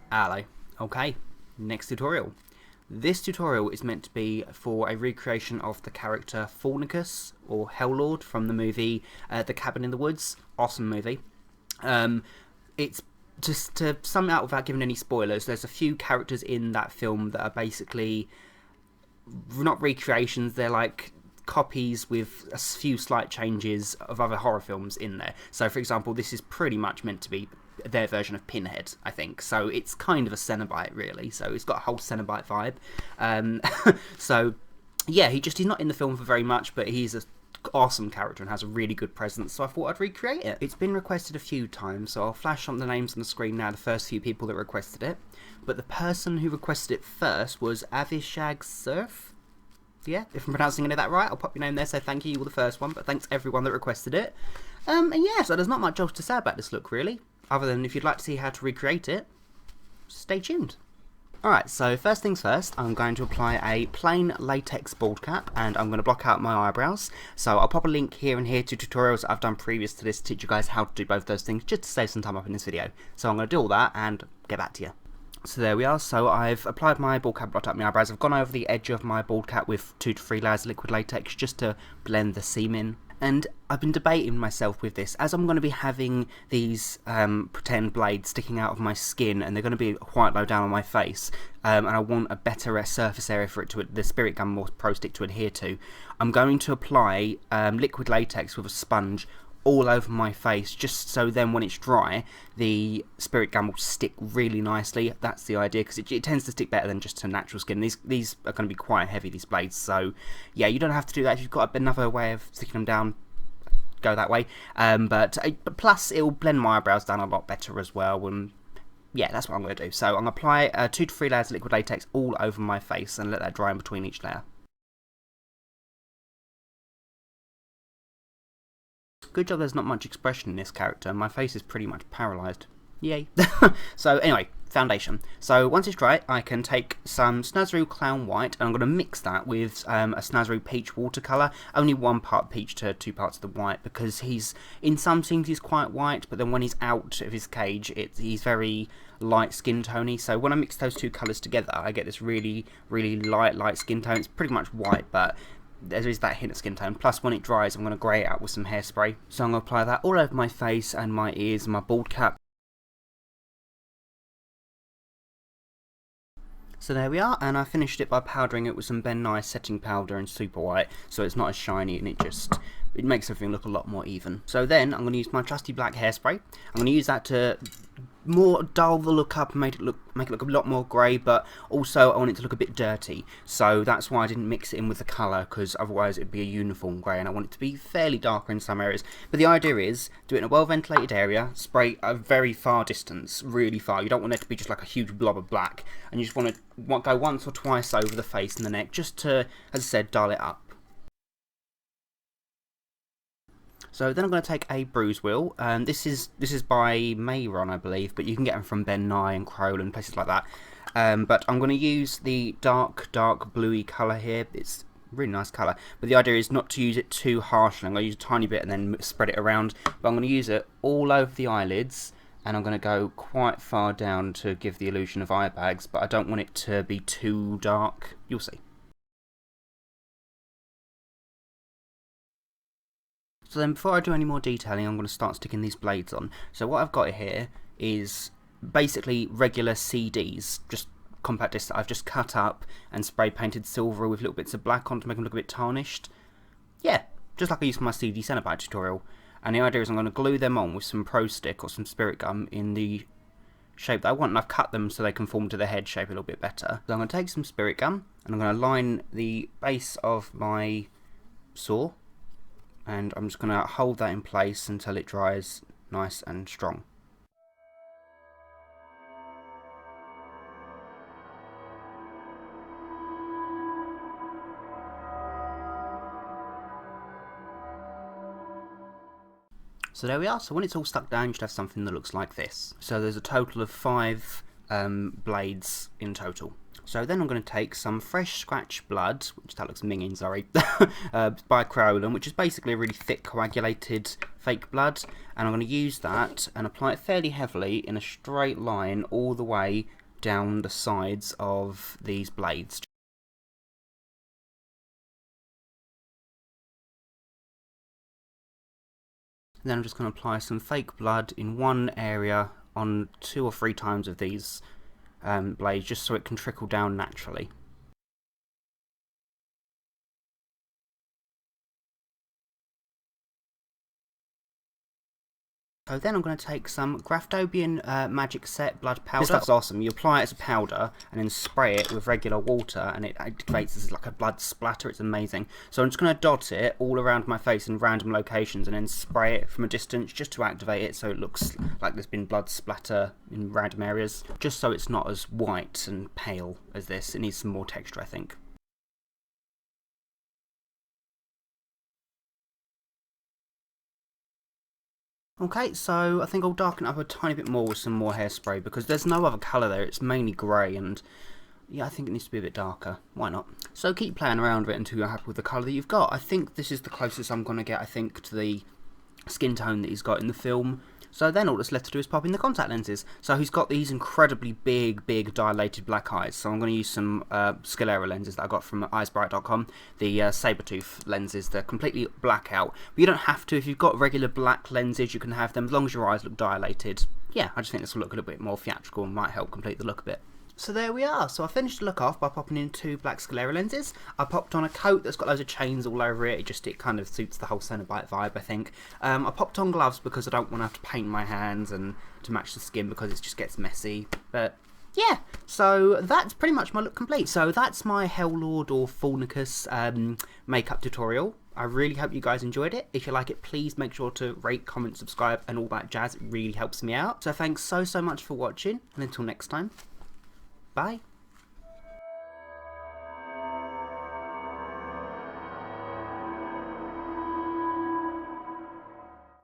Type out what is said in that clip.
Hello. Okay, next tutorial. This tutorial is meant to be for a recreation of the character Fornicus, or Hell from the movie The Cabin in the Woods. Awesome movie. It's just to sum it out without giving any spoilers, there's a few characters in that film that are basically not recreations, they're like copies with a few slight changes of other horror films in there. So, for example, this is pretty much meant to be their version of Pinhead, I think. So it's kind of a Cenobite, really. So it's got a whole Cenobite vibe. So yeah, he's not in the film for very much, but he's an awesome character and has a really good presence. So I thought I'd recreate it. It's been requested a few times, so I'll flash on the names on the screen now. The first few people that requested it, but the person who requested it first was Avishag Surf. Yeah, if I'm pronouncing any of that right, I'll pop your name there, so thank you, you were the first one, but thanks everyone that requested it. And yeah, so there's not much else to say about this look, really, other than if you'd like to see how to recreate it, stay tuned. Alright, so first things first, I'm going to apply a plain latex bald cap, and I'm going to block out my eyebrows. So I'll pop a link here and here to tutorials I've done previous to this to teach you guys how to do both those things, just to save some time up in this video. So I'm going to do all that and get back to you. So there we are, so I've applied my bald cap, blocked out my eyebrows. I've gone over the edge of my bald cap with 2 to 3 layers of liquid latex just to blend the seam in. And I've been debating myself with this, as I'm going to be having these pretend blades sticking out of my skin, and they're going to be quite low down on my face, and I want a better surface area for the spirit gum or pro stick to adhere to. I'm going to apply liquid latex with a sponge all over my face, just so then when it's dry, the spirit gum will stick really nicely. That's the idea, because it tends to stick better than just to natural skin. These are going to be quite heavy, these blades, so yeah, you don't have to do that. If you've got another way of sticking them down, go that way. But plus, it will blend my eyebrows down a lot better as well, and yeah, that's what I'm going to do. So I'm going to apply 2 to 3 layers of liquid latex all over my face and let that dry in between each layer. Good job there's not much expression in this character. My face is pretty much paralysed. Yay. So anyway, foundation. So once it's dry, I can take some Snazaroo Clown White, and I'm going to mix that with a Snazaroo Peach watercolour. Only 1 part peach to 2 parts of the white, because in some scenes he's quite white, but then when he's out of his cage, he's very light skin tony. So when I mix those 2 colours together, I get this really, really light skin tone. It's pretty much white, but there is that hint of skin tone. Plus, when it dries, I'm going to grey it out with some hairspray. So I'm going to apply that all over my face and my ears and my bald cap. So there we are, and I finished it by powdering it with some Ben Nye setting powder and super white, so it's not as shiny, and it makes everything look a lot more even. So then I'm going to use my trusty black hairspray. I'm going to use that to more dull the look up and make it look a lot more grey, but also I want it to look a bit dirty. So that's why I didn't mix it in with the colour, because otherwise it'd be a uniform grey, and I want it to be fairly darker in some areas. But the idea is, do it in a well ventilated area, spray a very far distance, really far. You don't want it to be just like a huge blob of black, and you just want to go once or twice over the face and the neck, just to, as I said, dull it up. So then I'm going to take a Bruise wheel, and this is by Mehron, I believe, but you can get them from Ben Nye and Kryolan, places like that. But I'm going to use the dark bluey colour here. It's a really nice colour, but the idea is not to use it too harshly. I'm going to use a tiny bit and then spread it around, but I'm going to use it all over the eyelids, and I'm going to go quite far down to give the illusion of eye bags, but I don't want it to be too dark. You'll see. So then, before I do any more detailing, I'm going to start sticking these blades on. So what I've got here is basically regular CDs, just compact discs that I've just cut up and spray painted silver with little bits of black on to make them look a bit tarnished. Yeah, just like I used for my CD Cenobite tutorial. And the idea is I'm going to glue them on with some Pro Stick or some Spirit Gum in the shape that I want, and I've cut them so they can form to the head shape a little bit better. So I'm going to take some Spirit Gum, and I'm going to line the base of my saw, and I'm just going to hold that in place until it dries nice and strong. So there we are. So when it's all stuck down, you should have something that looks like this. So there's a total of 5 blades in total. So then I'm going to take some fresh scratch blood, which that looks minging, sorry, by Kryolan, which is basically a really thick coagulated fake blood, and I'm going to use that and apply it fairly heavily in a straight line all the way down the sides of these blades. And then I'm just going to apply some fake blood in one area on 2 or 3 times of these blades, just so it can trickle down naturally. So then I'm going to take some Graftobian Magic Set Blood Powder. This stuff's awesome. You apply it as a powder and then spray it with regular water and it activates as like a blood splatter. It's amazing. So I'm just going to dot it all around my face in random locations and then spray it from a distance just to activate it so it looks like there's been blood splatter in random areas. Just so it's not as white and pale as this. It needs some more texture, I think. Okay, so I think I'll darken it up a tiny bit more with some more hairspray because there's no other colour there, it's mainly grey and yeah, I think it needs to be a bit darker. Why not? So keep playing around with it until you're happy with the colour that you've got. I think this is the closest I'm going to get, I think, to the skin tone that he's got in the film. So then all that's left to do is pop in the contact lenses. So he's got these incredibly big dilated black eyes. So I'm going to use some sclera lenses that I got from eyesbright.com. The Sabertooth lenses, they're completely black out. But you don't have to. If you've got regular black lenses, you can have them as long as your eyes look dilated. Yeah, I just think this will look a little bit more theatrical and might help complete the look a bit. So there we are. So I finished the look off by popping in 2 black sclera lenses. I popped on a coat that's got loads of chains all over it. It kind of suits the whole Cenobite vibe, I think. I popped on gloves because I don't want to have to paint my hands and to match the skin because it just gets messy. But yeah, so that's pretty much my look complete. So that's my Hellord or Fornicus makeup tutorial. I really hope you guys enjoyed it. If you like it, please make sure to rate, comment, subscribe and all that jazz. It really helps me out. So thanks so much for watching and until next time. Bye.